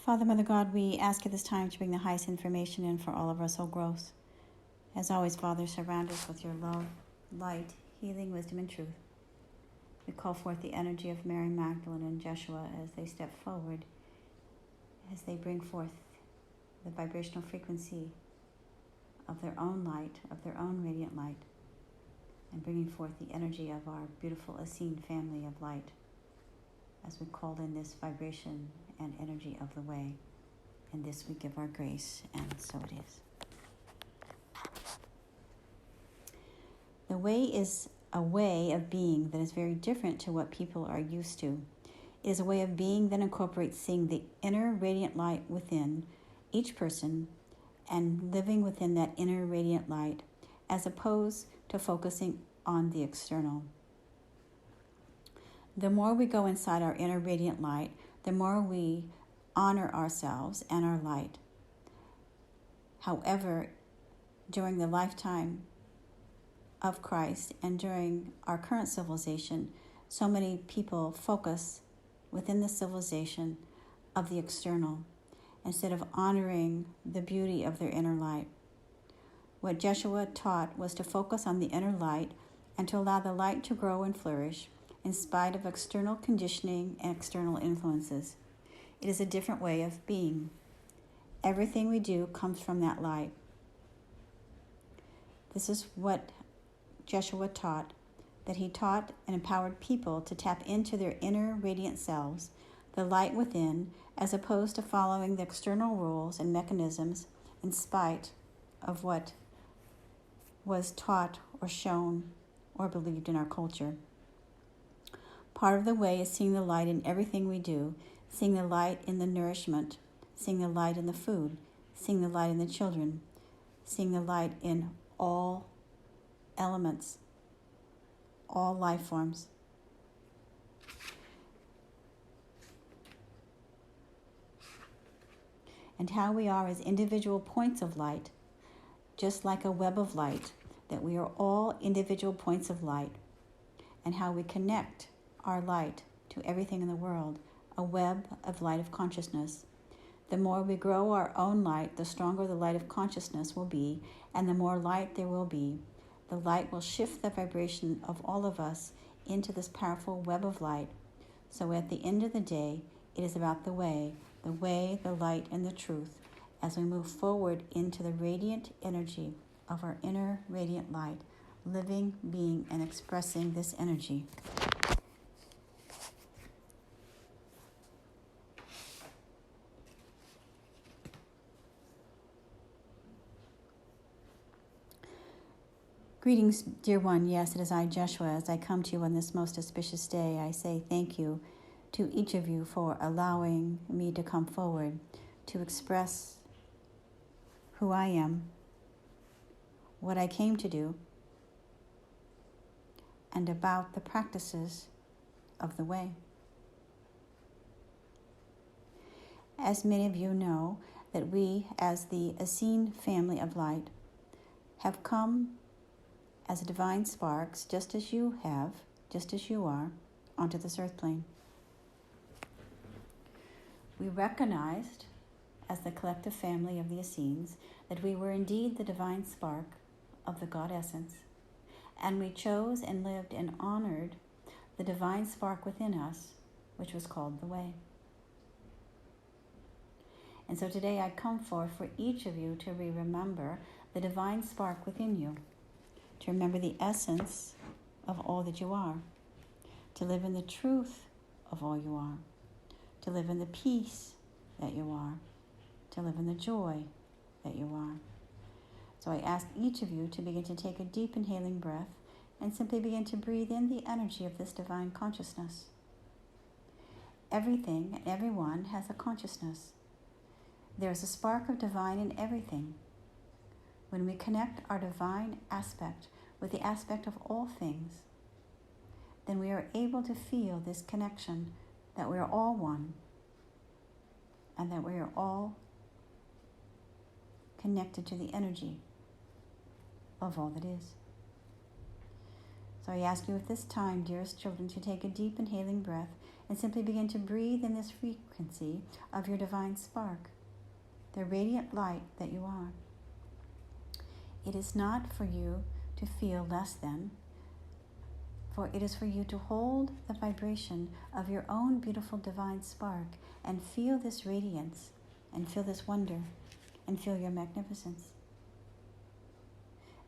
Father, Mother God, we ask at this time to bring the highest information in for all of our soul growth. As always, Father, surround us with your love, light, healing, wisdom, and truth. We call forth the energy of Mary Magdalene and Yeshua as they step forward, as they bring forth the vibrational frequency of their own light, of their own radiant light, and bringing forth the energy of our beautiful Essenes family of light as we call in this vibration and energy of the way. And this we give our grace, and so it is. The way is a way of being that is very different to what people are used to. It is a way of being that incorporates seeing the inner radiant light within each person and living within that inner radiant light, as opposed to focusing on the external. The more we go inside our inner radiant light, the more we honor ourselves and our light. However, during the lifetime of Christ and during our current civilization, so many people focus within the civilization of the external instead of honoring the beauty of their inner light. What Yeshua taught was to focus on the inner light and to allow the light to grow and flourish in spite of external conditioning and external influences. It is a different way of being. Everything we do comes from that light. This is what Yeshua taught, that he taught and empowered people to tap into their inner radiant selves, the light within, as opposed to following the external rules and mechanisms in spite of what was taught or shown or believed in our culture. Part of the way is seeing the light in everything we do, seeing the light in the nourishment, seeing the light in the food, seeing the light in the children, seeing the light in all elements, all life forms. And how we are as individual points of light, just like a web of light, that we are all individual points of light, and how we connect our light to everything in the world, a web of light of consciousness. The more we grow our own light, the stronger the light of consciousness will be, and the more light there will be. The light will shift the vibration of all of us into this powerful web of light. So at the end of the day, it is about the way, the light, and the truth as we move forward into the radiant energy of our inner radiant light, living, being, and expressing this energy. Greetings, dear one. Yes, it is I, Yeshua. As I come to you on this most auspicious day, I say thank you to each of you for allowing me to come forward to express who I am, what I came to do, and about the practices of the way. As many of you know, that we, as the Essenes family of light, have come as divine sparks, just as you have, just as you are, onto this earth plane. We recognized, as the collective family of the Essenes, that we were indeed the divine spark of the God essence, and we chose and lived and honored the divine spark within us, which was called the way. And so today I come forth for each of you to remember the divine spark within you, to remember the essence of all that you are, to live in the truth of all you are, to live in the peace that you are, to live in the joy that you are. So I ask each of you to begin to take a deep inhaling breath and simply begin to breathe in the energy of this divine consciousness. Everything and everyone has a consciousness. There is a spark of divine in everything. When we connect our divine aspect with the aspect of all things, then we are able to feel this connection that we are all one and that we are all connected to the energy of all that is. So I ask you at this time, dearest children, to take a deep inhaling breath And simply begin to breathe in this frequency of your divine spark, the radiant light that you are. It is not for you to feel less than, for it is for you to hold the vibration of your own beautiful divine spark and feel this radiance and feel this wonder and feel your magnificence.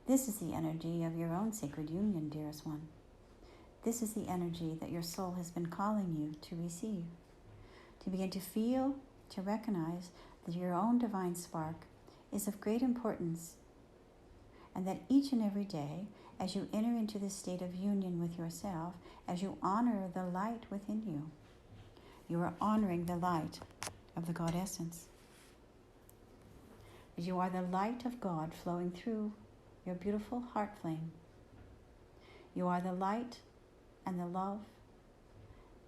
This is the energy of your own sacred union, dearest one. This is the energy that your soul has been calling you to receive, to begin to feel, to recognize that your own divine spark is of great importance, and that each and every day, as you enter into this state of union with yourself, as you honor the light within you, you are honoring the light of the God Essence. You are the light of God flowing through your beautiful heart flame. You are the light and the love.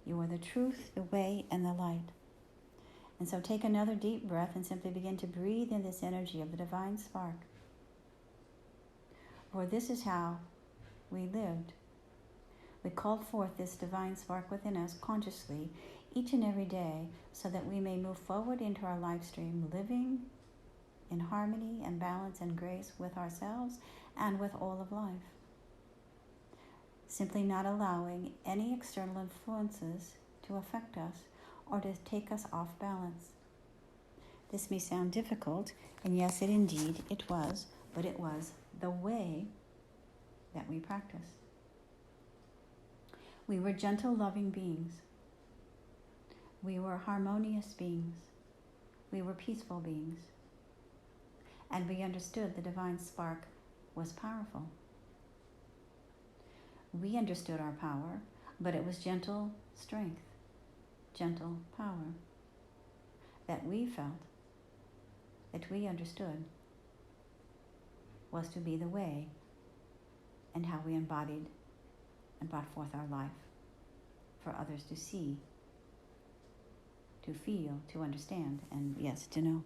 You are the truth, the way, and the light. And so take another deep breath and simply begin to breathe in this energy of the divine spark. For this is how we lived. We called forth this divine spark within us consciously each and every day so that we may move forward into our life stream, living in harmony and balance and grace with ourselves and with all of life. Simply not allowing any external influences to affect us or to take us off balance. This may sound difficult, and yes, it was, but it was the way that we practiced. We were gentle, loving beings. We were harmonious beings. We were peaceful beings. And we understood the divine spark was powerful. We understood our power, but it was gentle strength, gentle power that we felt, that we understood was to be the way and how we embodied and brought forth our life for others to see, to feel, to understand, and yes, to know.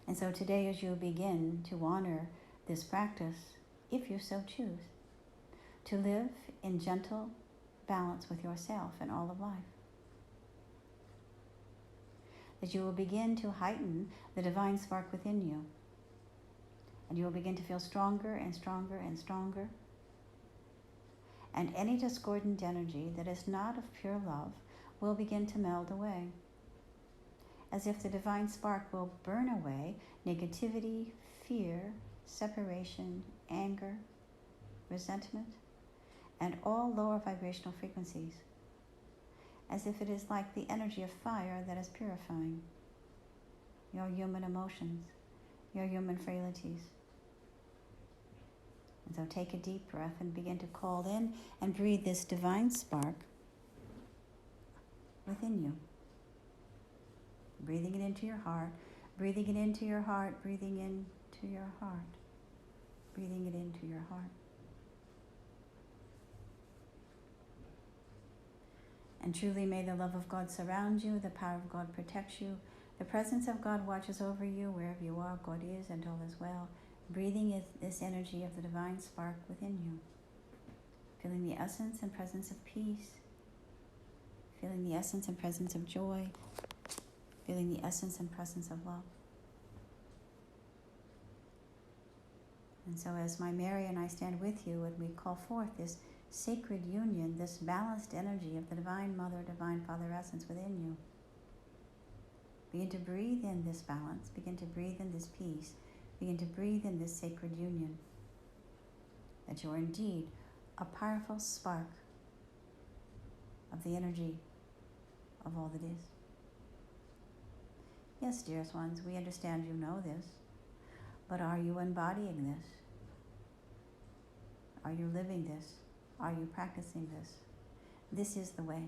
And so today, as you begin to honor this practice, if you so choose, to live in gentle balance with yourself and all of life, that you will begin to heighten the divine spark within you, and you will begin to feel stronger and stronger and stronger. And any discordant energy that is not of pure love will begin to melt away, as if the divine spark will burn away negativity, fear, separation, anger, resentment, and all lower vibrational frequencies, as if it is like the energy of fire that is purifying your human emotions, your human frailties. And so take a deep breath and begin to call in and breathe this divine spark within you. Breathing it into your heart, breathing it into your heart, breathing into your heart, breathing it into your heart. And truly may the love of God surround you, the power of God protects you, the presence of God watches over you wherever you are. God is and all is well. Breathing is this energy of the divine spark within you. Feeling the essence and presence of peace. Feeling the essence and presence of joy. Feeling the essence and presence of love. And so as my Mary and I stand with you and we call forth this sacred union, this balanced energy of the Divine Mother, Divine Father Essence within you, begin to breathe in this balance, begin to breathe in this peace, begin to breathe in this sacred union, that you are indeed a powerful spark of the energy of all that is. Yes, dearest ones, we understand you know this, but are you embodying this? Are you living this? Are you practicing this? This is the way.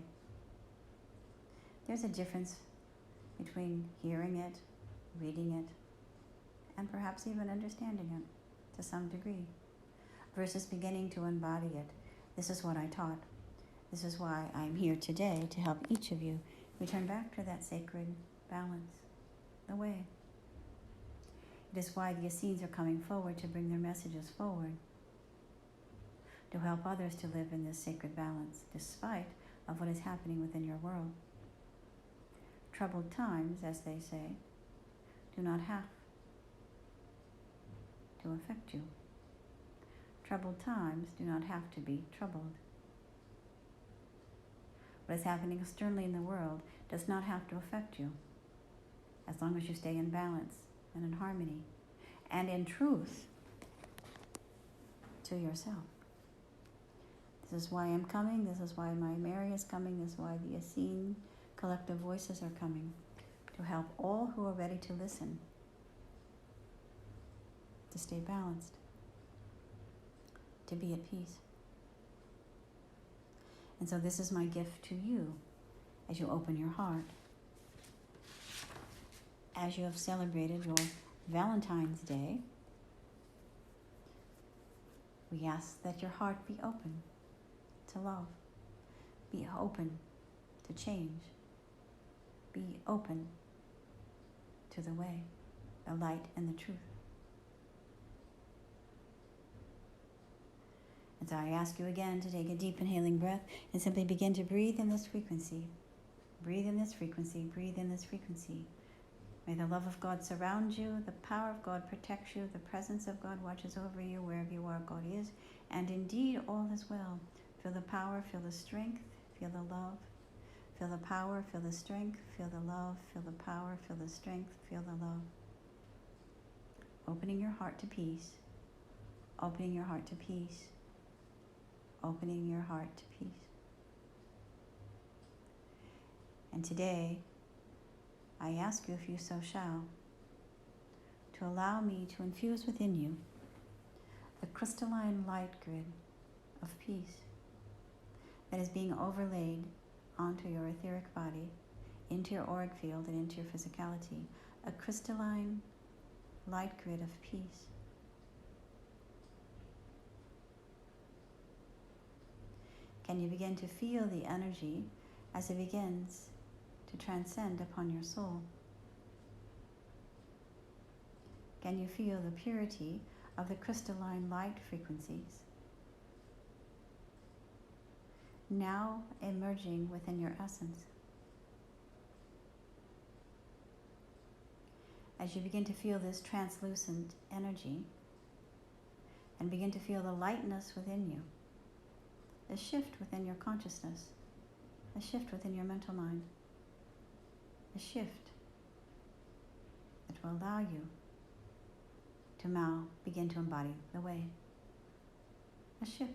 There's a difference between hearing it, reading it, and perhaps even understanding it to some degree, versus beginning to embody it. This is what I taught. This is why I'm here today, to help each of you return back to that sacred balance, the way. It is why the Essenes are coming forward to bring their messages forward, to help others to live in this sacred balance, despite of what is happening within your world. Troubled times, as they say, do not have to affect you. Troubled times do not have to be troubled. What is happening externally in the world does not have to affect you, as long as you stay in balance and in harmony and in truth to yourself. This is why I'm coming. This is why my Mary is coming. This is why the Essenes collective voices are coming, to help all who are ready to listen, to stay balanced, to be at peace. And so this is my gift to you as you open your heart. As you have celebrated your Valentine's Day, we ask that your heart be open to love, be open to change, be open to the way, the light, and the truth. And so I ask you again to take a deep inhaling breath and simply begin to breathe in this frequency. Breathe in this frequency, breathe in this frequency. May the love of God surround you, the power of God protects you, the presence of God watches over you. Wherever you are, God is. And indeed, all is well. Feel the power, feel the strength, feel the love. Feel the power, feel the strength, feel the love, feel the power, feel the strength, feel the love. Opening your heart to peace. Opening your heart to peace. Opening your heart to peace. And today, I ask you, if you so shall, to allow me to infuse within you the crystalline light grid of peace that is being overlaid onto your etheric body, into your auric field, and into your physicality. A crystalline light grid of peace. Can you begin to feel the energy as it begins to transcend upon your soul? Can you feel the purity of the crystalline light frequencies now emerging within your essence? As you begin to feel this translucent energy and begin to feel the lightness within you, a shift within your consciousness, a shift within your mental mind, a shift that will allow you to now begin to embody the way. A shift.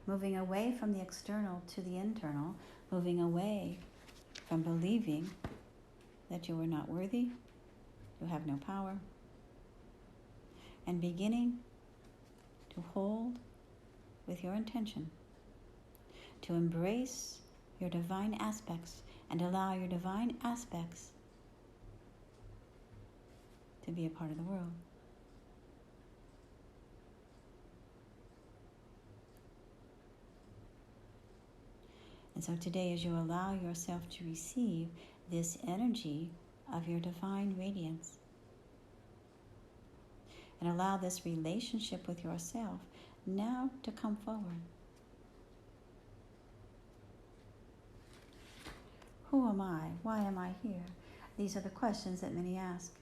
Moving away from the external to the internal, moving away from believing that you are not worthy, you have no power, and beginning to hold with your intention to embrace your divine aspects and allow your divine aspects to be a part of the world. And so today, as you allow yourself to receive this energy of your divine radiance and allow this relationship with yourself now to come forward. Who am I? Why am I here? These are the questions that many ask.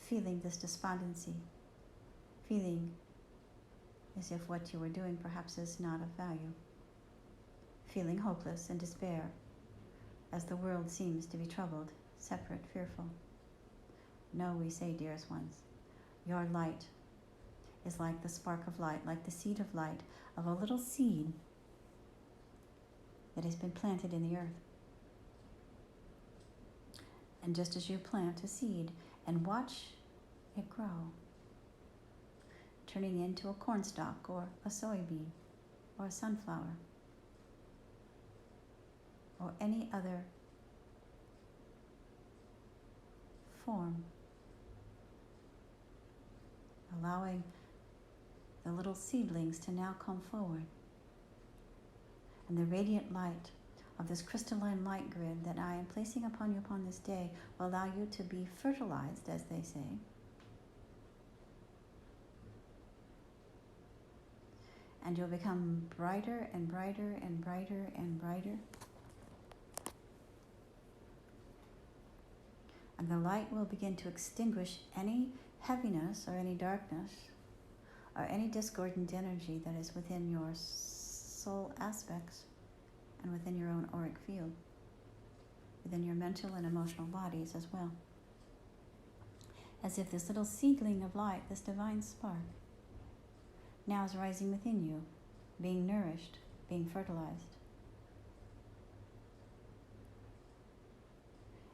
Feeling this despondency, feeling as if what you are doing perhaps is not of value, feeling hopeless and despair as the world seems to be troubled, separate, fearful. No, we say, dearest ones, your light is like the spark of light, like the seed of light of a little seed that has been planted in the earth. And just as you plant a seed and watch it grow, turning into a cornstalk or a soybean or a sunflower or any other form, allowing the little seedlings to now come forward. And the radiant light of this crystalline light grid that I am placing upon you upon this day will allow you to be fertilized, as they say, And you'll become brighter and brighter and brighter and brighter. And the light will begin to extinguish any heaviness or any darkness or any discordant energy that is within your soul aspects and within your own auric field, within your mental and emotional bodies as well. As if this little seedling of light, this divine spark, now is rising within you, being nourished, being fertilized.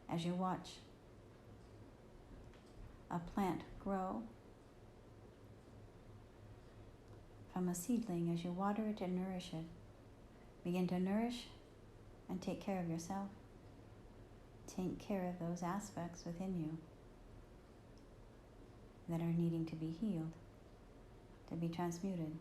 As you watch a plant grow from a seedling, as you water it and nourish it, begin to nourish and take care of yourself. Take care of those aspects within you that are needing to be healed, to be transmuted.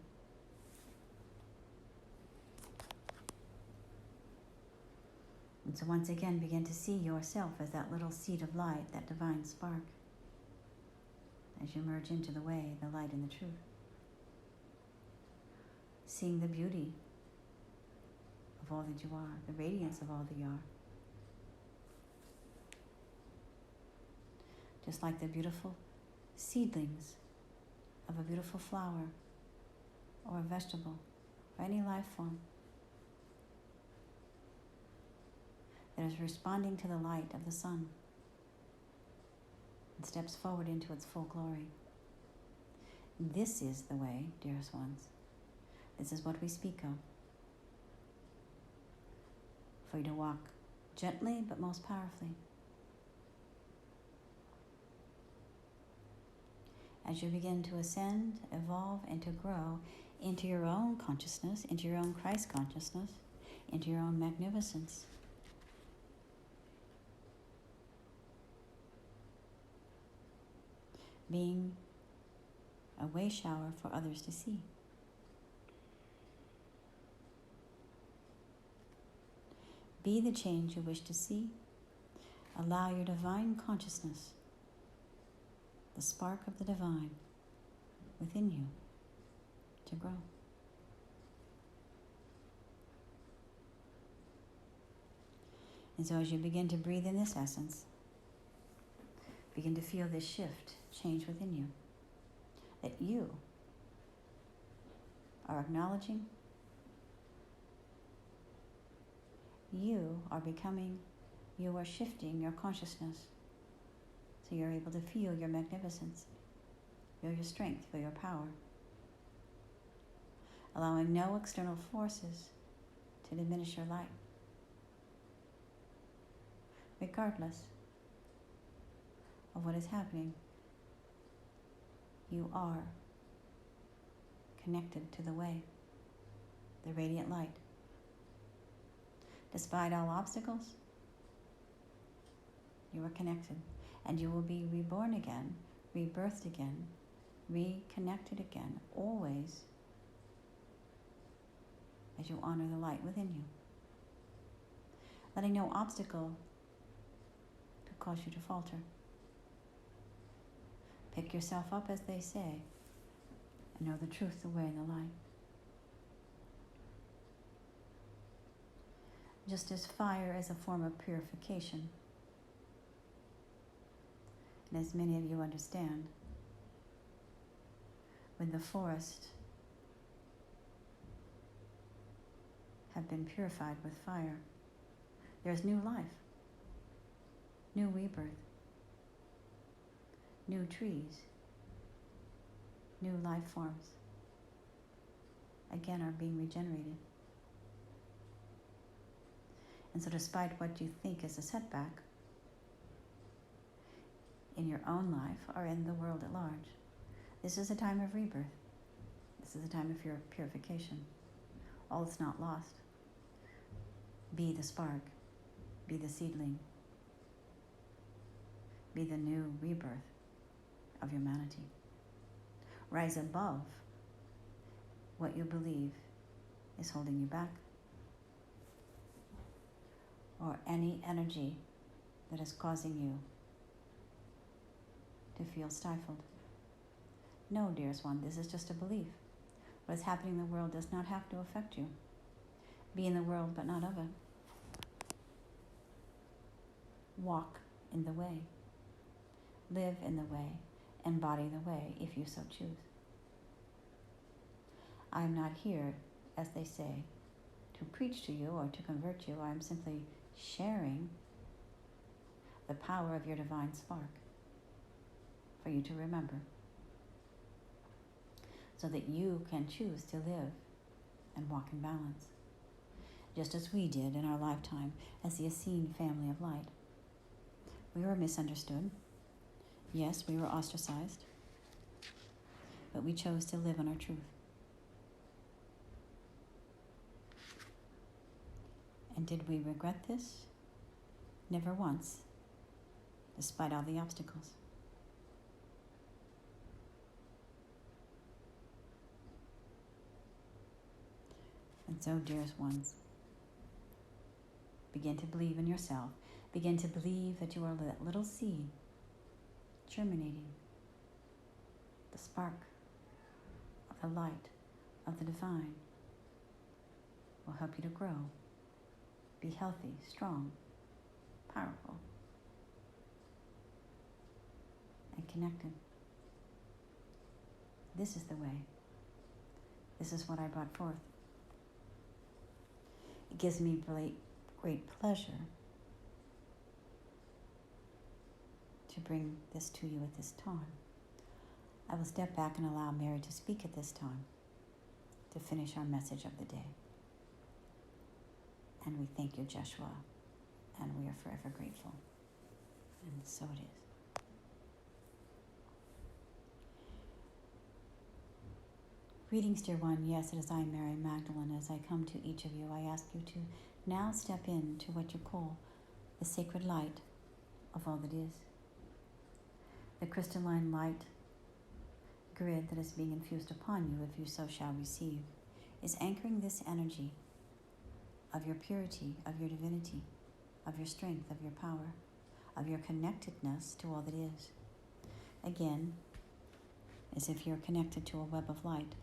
And so once again, begin to see yourself as that little seed of light, that divine spark, as you merge into the way, the light, and the truth. Seeing the beauty of all that you are, the radiance of all that you are. Just like the beautiful seedlings of a beautiful flower or a vegetable or any life form that is responding to the light of the sun and steps forward into its full glory. This is the way, dearest ones. This is what we speak of. For you to walk gently but most powerfully. As you begin to ascend, evolve, and to grow into your own consciousness, into your own Christ consciousness, into your own magnificence. Being a way shower for others to see. Be the change you wish to see. Allow your divine consciousness, the spark of the divine within you, to grow. And so as you begin to breathe in this essence, begin to feel this shift, change within you, that you are acknowledging, you are becoming, you are shifting your consciousness so you're able to feel your magnificence, feel your strength, feel your power, allowing no external forces to diminish your light, regardless of what is happening. You are connected to the way, the radiant light. Despite all obstacles, you are connected, and you will be reborn again, rebirthed again, reconnected again, always as you honor the light within you. Letting no obstacle to cause you to falter. Pick yourself up, as they say, and know the truth, the way, and the light. Just as fire is a form of purification, and as many of you understand, when the forest have been purified with fire, there's new life, new rebirth, new trees, new life forms, again, are being regenerated. And so despite what you think is a setback in your own life or in the world at large, this is a time of rebirth. This is a time of your purification. All is not lost. Be the spark. Be the seedling. Be the new rebirth of humanity. Rise above what you believe is holding you back, or any energy that is causing you to feel stifled. No, dearest one, this is just a belief. What is happening in the world does not have to affect you. Be in the world, but not of it. Walk in the way. Live in the way. Embody the way, if you so choose. I am not here, as they say, to preach to you or to convert you. I am simply sharing the power of your divine spark for you to remember, so that you can choose to live and walk in balance, just as we did in our lifetime as the Essenes family of light. We were misunderstood. Yes, we were ostracized, but we chose to live in our truth. And did we regret this? Never once, despite all the obstacles. And so, dearest ones, begin to believe in yourself. Begin to believe that you are that little seed germinating. The spark of the light of the divine will help you to grow. Be healthy, strong, powerful, and connected. This is the way. This is what I brought forth. It gives me great pleasure to bring this to you at this time. I will step back and allow Mary to speak at this time to finish our message of the day. And we thank you, Yeshua, and we are forever grateful. And so it is. Greetings, dear one. Yes, it is I, Mary Magdalene. As I come to each of you, I ask you to now step into what you call the sacred light of all that is. The crystalline light grid that is being infused upon you, if you so shall receive, is anchoring this energy of your purity, of your divinity, of your strength, of your power, of your connectedness to all that is. Again, as if you're connected to a web of light,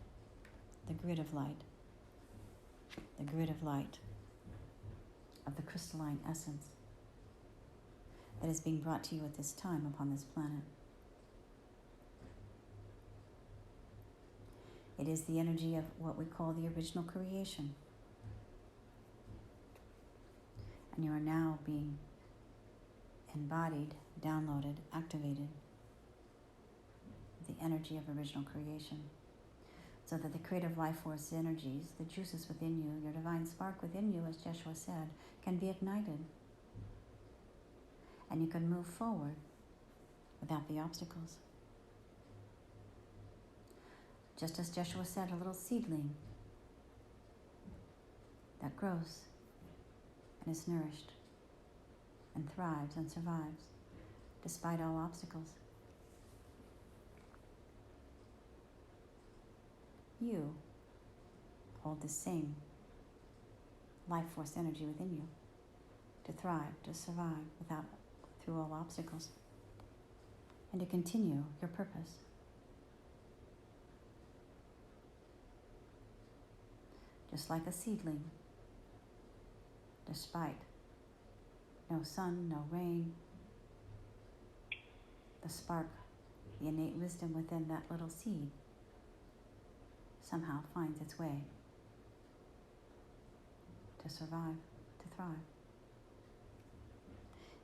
the grid of light of the crystalline essence that is being brought to you at this time upon this planet. It is the energy of what we call the original creation. And you are now being embodied, downloaded, activated, the energy of original creation, so that the creative life force energies, the juices within you, your divine spark within you, as Yeshua said, can be ignited. And you can move forward without the obstacles. Just as Yeshua said, a little seedling that grows and is nourished and thrives and survives despite all obstacles. You hold the same life force energy within you to thrive, to survive through all obstacles, and to continue your purpose. Just like a seedling, despite no sun, no rain, the spark, the innate wisdom within that little seed somehow finds its way to survive, to thrive.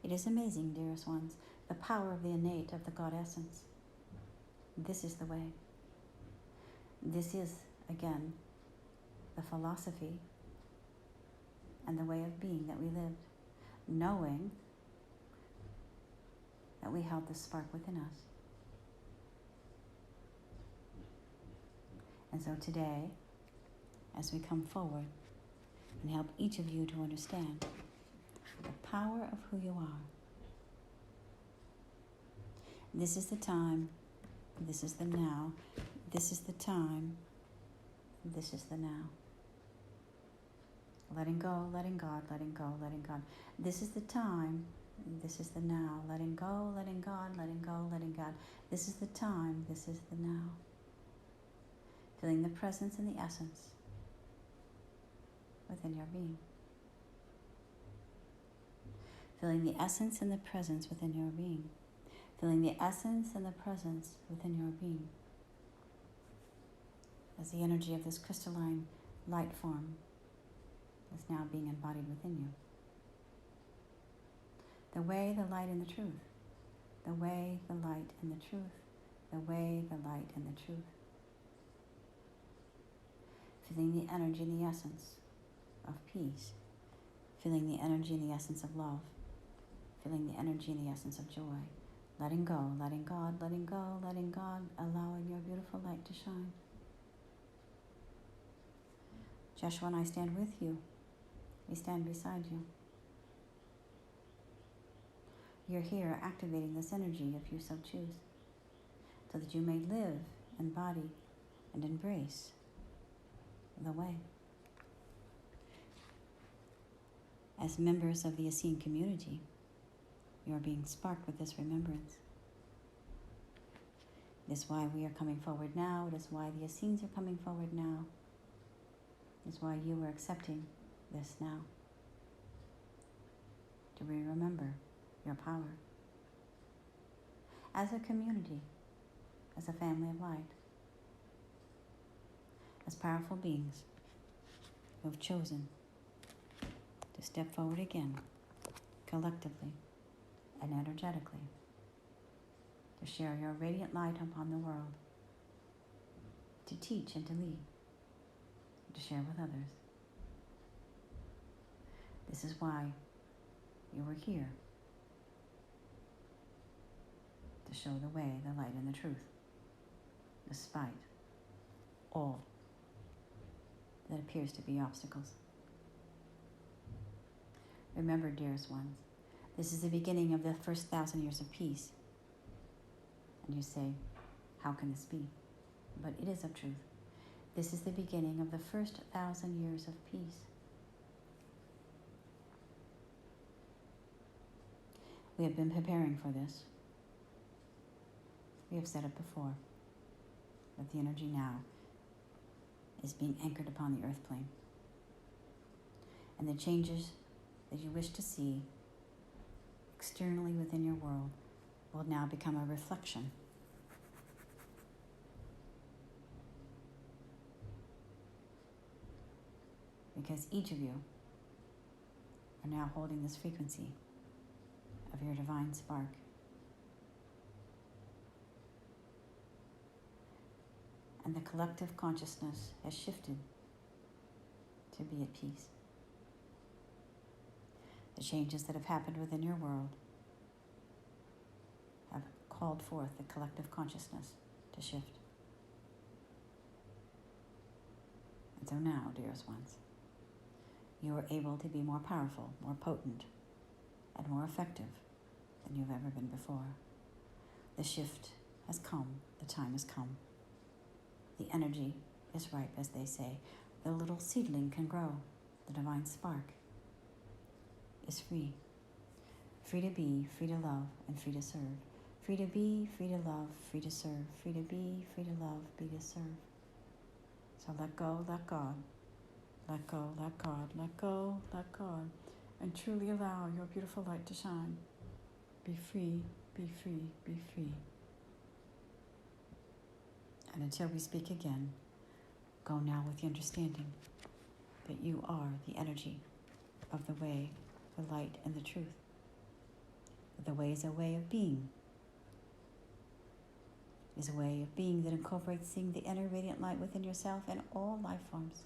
It is amazing, dearest ones, the power of the innate of the God essence. This is the way. This is, again, the philosophy and the way of being that we lived, knowing that we held the spark within us. And so today, as we come forward and help each of you to understand the power of who you are, this is the time, this is the now, this is the time, this is the now. Letting go, letting God, letting go, letting God. This is the time, this is the now. Letting go, letting God, letting go, letting God. This is the time, this is the now. feeling the presence and the essence within your being. Feeling the essence and the presence within your being. Feeling the essence and the presence within your being. As the energy of this crystalline light form is now being embodied within you. The way, the light, and the truth. The way, the light, and the truth. The way, the light, and the truth. Feeling the energy and the essence of peace. Feeling the energy and the essence of love. Feeling the energy and the essence of joy. Letting go, letting God, letting go, letting God, allowing your beautiful light to shine. Yeshua and I stand with you. We stand beside you. You're here activating this energy if you so choose, so that you may live, embody, and embrace the way. As members of the Essene community, you are being sparked with this remembrance. It is why we are coming forward now. It is why the Essenes are coming forward now. It is why you are accepting this now. To remember your power. As a community, as a family of light, as powerful beings who have chosen to step forward again, collectively and energetically, to share your radiant light upon the world, to teach and to lead, to share with others. This is why you are here, to show the way, the light, and the truth, despite all that appears to be obstacles. Remember, dearest ones, this is the beginning of the first 1,000 years of peace. And you say, how can this be? But it is a truth. This is the beginning of the first 1,000 years of peace. We have been preparing for this. We have said it before, but the energy now is being anchored upon the earth plane. And the changes that you wish to see externally within your world will now become a reflection because each of you are now holding this frequency of your divine spark. And the collective consciousness has shifted to be at peace. The changes that have happened within your world have called forth the collective consciousness to shift. And so now, dearest ones, you are able to be more powerful, more potent, and more effective than you've ever been before. The shift has come. The time has come. The energy is ripe, as they say. The little seedling can grow. The divine spark is free. Free to be, free to love, and free to serve. Free to be, free to love, free to serve. Free to be, free to love, free to serve. So let go, let God. Let go, let God. Let go, let God. And truly allow your beautiful light to shine. Be free, be free, be free. And until we speak again, go now with the understanding that you are the energy of the way, the light, and the truth. The way is a way of being. Is a way of being that incorporates seeing the inner radiant light within yourself and all life forms.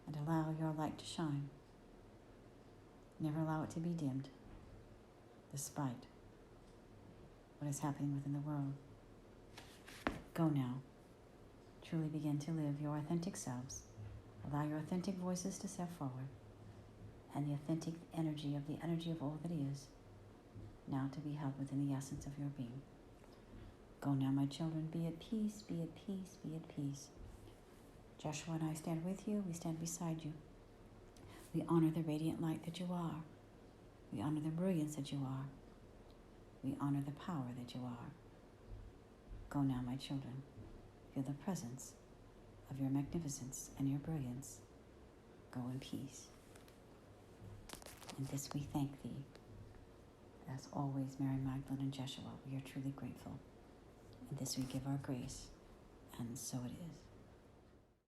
And allow your light to shine. Never allow it to be dimmed, despite what is happening within the world. Go now. Truly begin to live your authentic selves. Allow your authentic voices to step forward, and the authentic energy of all that is, now to be held within the essence of your being. Go now, my children. Be at peace, be at peace, be at peace. Joshua and I stand with you. We stand beside you. We honor the radiant light that you are. We honor the brilliance that you are. We honor the power that you are. Go now, my children, feel the presence of your magnificence and your brilliance. Go in peace. And this we thank thee. As always, Mary Magdalene and Yeshua, we are truly grateful. And this we give our grace, and so it is.